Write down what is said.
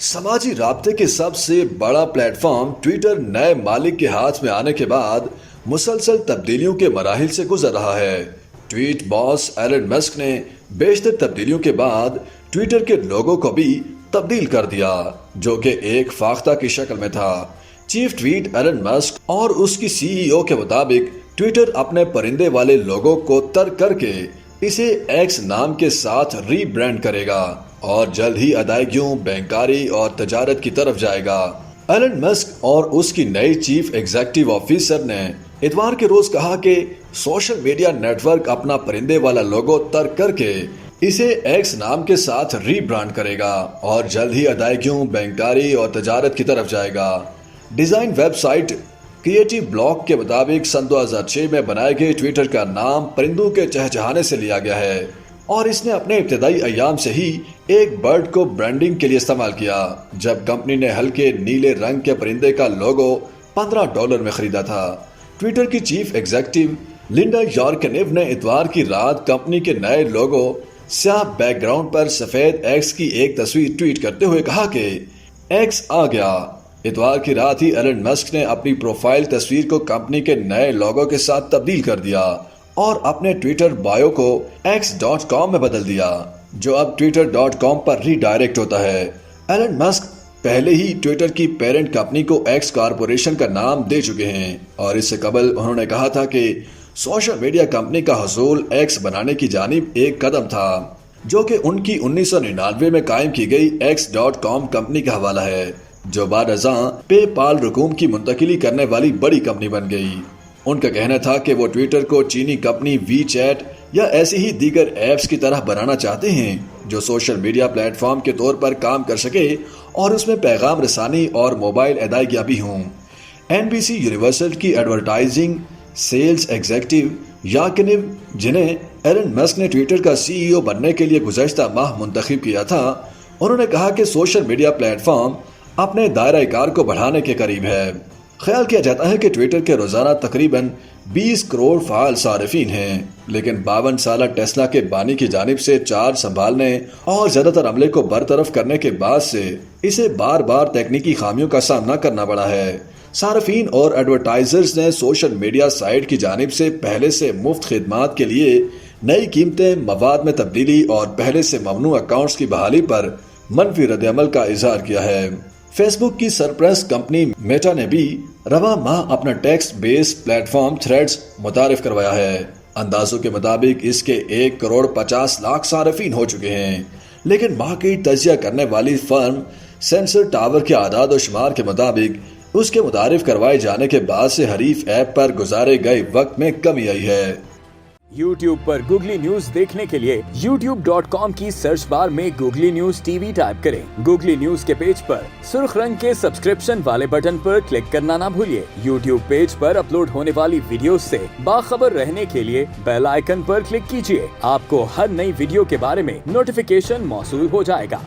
समाजी राब्ते के सबसे बड़ा प्लेटफॉर्म ट्विटर नए मालिक के हाथ में आने के बाद मुसलसल तब्दीलियों के मराहिल से गुजर रहा है। ट्वीट बॉस एलन मस्क ने बेशतर तब्दीलियों के बाद ट्विटर के लोगो को भी तब्दील कर दिया, जो कि एक फाख्ता की शक्ल में था। चीफ ट्वीट एलन मस्क और उसकी सीईओ के मुताबिक ट्विटर अपने परिंदे वाले लोगो को तर्क करके इसे एक्स नाम के साथ रीब्रांड करेगा और जल्द ही अदायगियों, बैंकारी और तजारत की तरफ जाएगा। एलन मस्क और उसकी नई चीफ एग्जीक्यूटिव ऑफिसर ने इतवार के रोज कहा कि सोशल मीडिया नेटवर्क अपना परिंदे वाला लोगो तर्क करके इसे एक्स नाम के साथ रीब्रांड करेगा और जल्द ही अदायगियों, बैंकारी और तजारत की तरफ जाएगा। डिजाइन वेबसाइट क्रिएटिव ब्लॉक के मुताबिक सन 2006 में बनाए गए ट्विटर का नाम परिंदों के चहचहाने से लिया गया है और इसने अपने इब्तदाई अय्याम से ही एक बर्ड को ब्रांडिंग के लिए इस्तेमाल किया, जब कंपनी ने हल्के नीले रंग के परिंदे का लोगो $15 में खरीदा था। ट्विटर की चीफ एग्जीक्यूटिव लिंडा यॉर्कनेव ने इतवार की रात कंपनी के नए लोगो स्याह बैकग्राउंड पर सफेद एक्स की एक तस्वीर ट्वीट करते हुए कहा कि एक्स आ गया। इतवार की रात ही एलन मस्क ने अपनी प्रोफाइल तस्वीर को कंपनी के नए लोगो के साथ तब्दील कर दिया और अपने ट्विटर बायो को x.com में बदल दिया, जो अब twitter.com पर रीडायरेक्ट होता है। एलन मस्क पहले ही ट्विटर की पेरेंट कंपनी को एक्स कॉर्पोरेशन का नाम दे चुके हैं और इससे कबल उन्होंने कहा था कि सोशल मीडिया कंपनी का हसूल एक्स बनाने की जानिब एक कदम था, जो कि उनकी 1999 में कायम की गई x.com कंपनी का हवाला है, जो बाद-अज़ां पेपाल रकूम की मुंतकिली करने वाली बड़ी कंपनी बन गई। उनका कहना था कि वो ट्विटर को चीनी कंपनी वी चैट या ऐसी ही दीगर ऐप्स की तरह बनाना चाहते हैं जो सोशल मीडिया प्लेटफॉर्म के तौर पर काम कर सके और उसमें पैगाम रसानी और मोबाइल अदायगियां भी हों। NBC यूनिवर्सल की एडवर्टाइजिंग सेल्स एग्जीक्यूटिव याकनिव, जिन्हें एलन मस्क ने ट्विटर का सीईओ बनने के लिए गुज़श्ता माह मुंतखब किया था, उन्होंने कहा कि सोशल मीडिया प्लेटफॉर्म अपने दायरा कार को बढ़ाने के करीब है। ख्याल किया जाता है कि ट्विटर के रोजाना तकरीबन 20 करोड़ फाल सारिफीन हैं, लेकिन 52 साल टेस्ला के बानी की जानिब से चार्ज संभालने और ज्यादातर अमले को बरतरफ करने के बाद से इसे बार बार तकनीकी खामियों का सामना करना पड़ा है। सारिफीन और एडवर्टाइजर्स ने सोशल मीडिया साइट की जानिब से पहले से मुफ्त खिदमात के लिए नई कीमतें, मवाद में तब्दीली और पहले से ममनू अकाउंट्स की बहाली पर मनफी रद्द-ए-अमल का इजहार किया है। फेसबुक की सरप्रेस कंपनी मेटा ने भी रवा माह अपना टेक्स्ट बेस्ड प्लेटफॉर्म थ्रेड्स मुतारिफ करवाया है। अंदाजों के मुताबिक इसके 1,50,00,000 सारिफीन हो चुके हैं, लेकिन मार्केट तजिया करने वाली फर्म सेंसर टावर के आदाद और शुमार के मुताबिक उसके मुतारिफ करवाए जाने के बाद से हरीफ ऐप पर गुजारे गए वक्त में कमी आई है। YouTube पर गूगली न्यूज देखने के लिए youtube.com की सर्च बार में गूगली न्यूज टीवी टाइप करें। गूगली न्यूज के पेज पर सुर्ख रंग के सब्सक्रिप्शन वाले बटन पर क्लिक करना ना भूलिए। YouTube पेज पर अपलोड होने वाली वीडियोस से बाखबर रहने के लिए बेल आइकन पर क्लिक कीजिए। आपको हर नई वीडियो के बारे में नोटिफिकेशन मौसूल हो जाएगा।